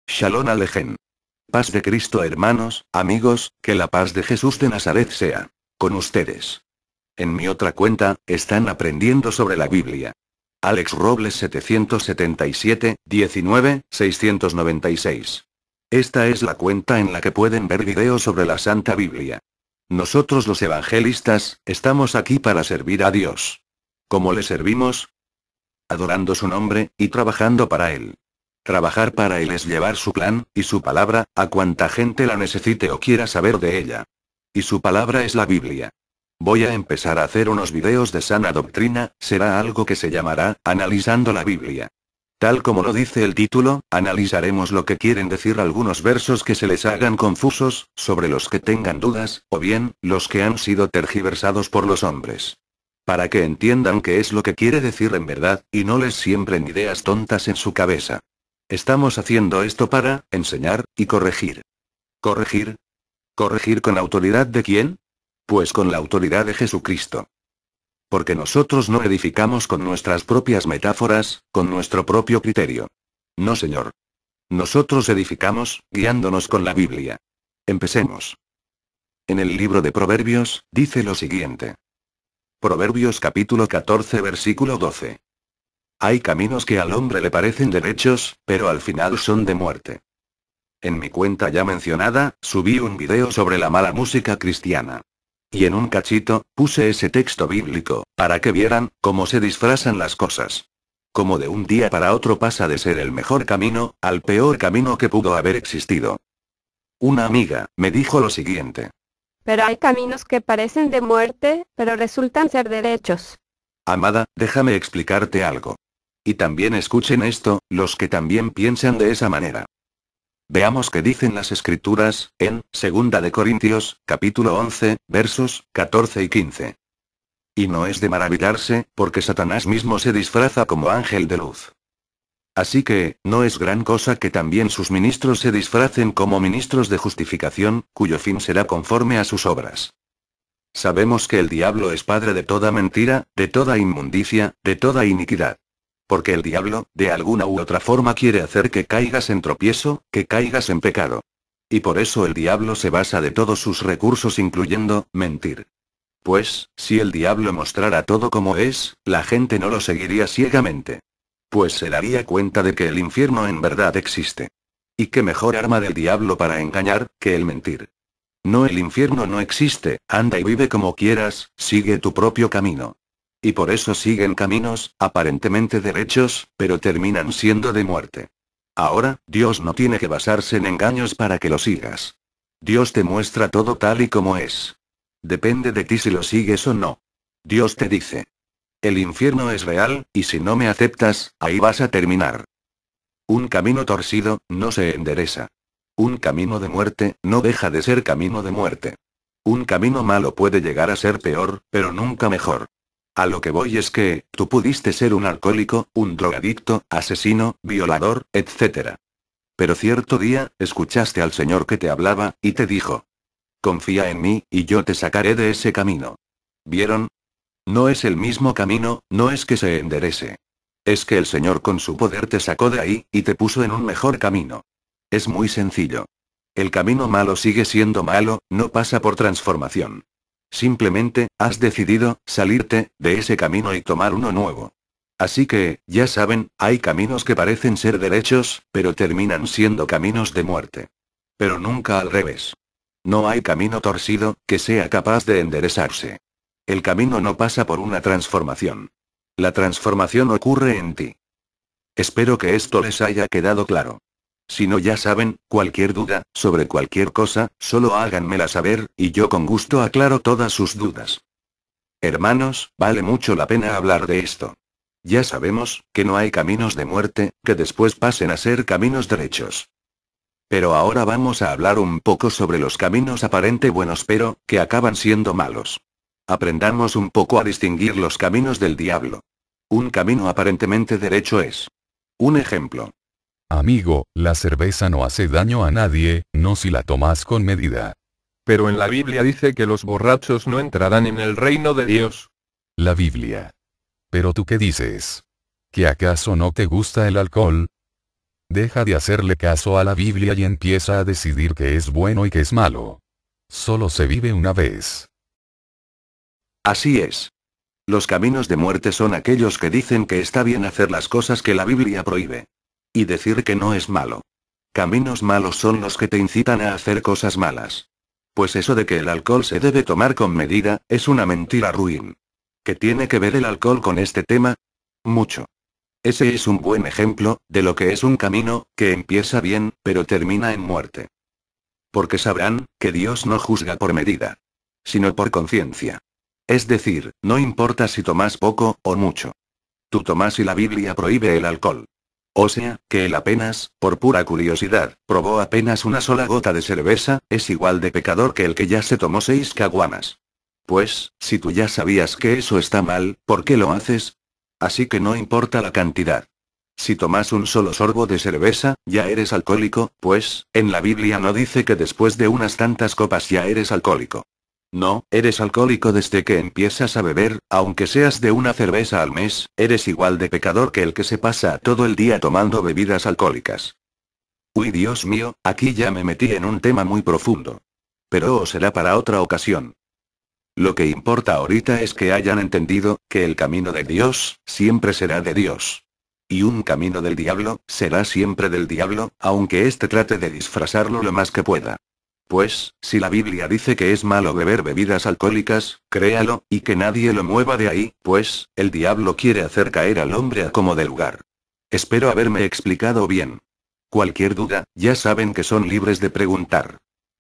Shalom Alejem. Paz de Cristo hermanos, amigos, que la paz de Jesús de Nazaret sea con ustedes. En mi otra cuenta, están aprendiendo sobre la Biblia. Alex Robles 777, 19, 696. Esta es la cuenta en la que pueden ver videos sobre la Santa Biblia. Nosotros los evangelistas, estamos aquí para servir a Dios. ¿Cómo le servimos? Adorando su nombre, y trabajando para Él. Trabajar para Él es llevar su plan, y su palabra, a cuanta gente la necesite o quiera saber de ella. Y su palabra es la Biblia. Voy a empezar a hacer unos videos de sana doctrina, será algo que se llamará, Analizando la Biblia. Tal como lo dice el título, analizaremos lo que quieren decir algunos versos que se les hagan confusos, sobre los que tengan dudas, o bien, los que han sido tergiversados por los hombres. Para que entiendan qué es lo que quiere decir en verdad, y no les siembren ideas tontas en su cabeza. Estamos haciendo esto para enseñar y corregir. ¿Corregir? ¿Corregir con autoridad de quién? Pues con la autoridad de Jesucristo. Porque nosotros no edificamos con nuestras propias metáforas, con nuestro propio criterio. No, señor. Nosotros edificamos, guiándonos con la Biblia. Empecemos. En el libro de Proverbios, dice lo siguiente. Proverbios capítulo 14 versículo 12. Hay caminos que al hombre le parecen derechos, pero al final son de muerte. En mi cuenta ya mencionada, subí un video sobre la mala música cristiana. Y en un cachito, puse ese texto bíblico, para que vieran cómo se disfrazan las cosas. Como de un día para otro pasa de ser el mejor camino, al peor camino que pudo haber existido. Una amiga, me dijo lo siguiente. Pero hay caminos que parecen de muerte, pero resultan ser derechos. Amada, déjame explicarte algo. Y también escuchen esto, los que también piensan de esa manera. Veamos qué dicen las Escrituras, en 2 de Corintios, capítulo 11, versos 14 y 15. Y no es de maravillarse, porque Satanás mismo se disfraza como ángel de luz. Así que, no es gran cosa que también sus ministros se disfracen como ministros de justificación, cuyo fin será conforme a sus obras. Sabemos que el diablo es padre de toda mentira, de toda inmundicia, de toda iniquidad. Porque el diablo, de alguna u otra forma quiere hacer que caigas en tropiezo, que caigas en pecado. Y por eso el diablo se basa de todos sus recursos incluyendo, mentir. Pues, si el diablo mostrara todo como es, la gente no lo seguiría ciegamente. Pues se daría cuenta de que el infierno en verdad existe. Y qué mejor arma del diablo para engañar, que el mentir. No, el infierno no existe, anda y vive como quieras, sigue tu propio camino. Y por eso siguen caminos, aparentemente derechos, pero terminan siendo de muerte. Ahora, Dios no tiene que basarse en engaños para que lo sigas. Dios te muestra todo tal y como es. Depende de ti si lo sigues o no. Dios te dice. El infierno es real, y si no me aceptas, ahí vas a terminar. Un camino torcido, no se endereza. Un camino de muerte, no deja de ser camino de muerte. Un camino malo puede llegar a ser peor, pero nunca mejor. A lo que voy es que, tú pudiste ser un alcohólico, un drogadicto, asesino, violador, etc. Pero cierto día, escuchaste al Señor que te hablaba, y te dijo. Confía en mí, y yo te sacaré de ese camino. ¿Vieron? No es el mismo camino, no es que se enderece. Es que el Señor con su poder te sacó de ahí, y te puso en un mejor camino. Es muy sencillo. El camino malo sigue siendo malo, no pasa por transformación. Simplemente, has decidido, salirte, de ese camino y tomar uno nuevo. Así que, ya saben, hay caminos que parecen ser derechos, pero terminan siendo caminos de muerte. Pero nunca al revés. No hay camino torcido, que sea capaz de enderezarse. El camino no pasa por una transformación. La transformación ocurre en ti. Espero que esto les haya quedado claro. Si no, ya saben, cualquier duda, sobre cualquier cosa, solo háganmela saber, y yo con gusto aclaro todas sus dudas. Hermanos, vale mucho la pena hablar de esto. Ya sabemos, que no hay caminos de muerte, que después pasen a ser caminos derechos. Pero ahora vamos a hablar un poco sobre los caminos aparente buenos pero, que acaban siendo malos. Aprendamos un poco a distinguir los caminos del diablo. Un camino aparentemente derecho es. Un ejemplo. Amigo, la cerveza no hace daño a nadie, no si la tomas con medida. Pero en la Biblia dice que los borrachos no entrarán en el reino de Dios. La Biblia. ¿Pero tú qué dices? ¿Que acaso no te gusta el alcohol? Deja de hacerle caso a la Biblia y empieza a decidir qué es bueno y qué es malo. Solo se vive una vez. Así es. Los caminos de muerte son aquellos que dicen que está bien hacer las cosas que la Biblia prohíbe. Y decir que no es malo. Caminos malos son los que te incitan a hacer cosas malas. Pues eso de que el alcohol se debe tomar con medida, es una mentira ruin. ¿Qué tiene que ver el alcohol con este tema? Mucho. Ese es un buen ejemplo, de lo que es un camino, que empieza bien, pero termina en muerte. Porque sabrán, que Dios no juzga por medida. Sino por conciencia. Es decir, no importa si tomas poco, o mucho. Tú tomas y la Biblia prohíbe el alcohol. O sea, que él apenas, por pura curiosidad, probó apenas una sola gota de cerveza, es igual de pecador que el que ya se tomó 6 caguamas. Pues, si tú ya sabías que eso está mal, ¿por qué lo haces? Así que no importa la cantidad. Si tomas un solo sorbo de cerveza, ya eres alcohólico, pues, en la Biblia no dice que después de unas tantas copas ya eres alcohólico. No, eres alcohólico desde que empiezas a beber, aunque seas de una cerveza al mes, eres igual de pecador que el que se pasa todo el día tomando bebidas alcohólicas. Uy, Dios mío, aquí ya me metí en un tema muy profundo. Pero será para otra ocasión. Lo que importa ahorita es que hayan entendido, que el camino de Dios, siempre será de Dios. Y un camino del diablo, será siempre del diablo, aunque éste trate de disfrazarlo lo más que pueda. Pues, si la Biblia dice que es malo beber bebidas alcohólicas, créalo, y que nadie lo mueva de ahí, pues, el diablo quiere hacer caer al hombre a como de lugar. Espero haberme explicado bien. Cualquier duda, ya saben que son libres de preguntar.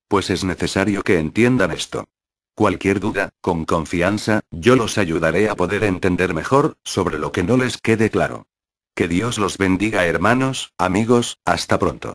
Pues es necesario que entiendan esto. Cualquier duda, con confianza, yo los ayudaré a poder entender mejor, sobre lo que no les quede claro. Que Dios los bendiga hermanos, amigos, hasta pronto.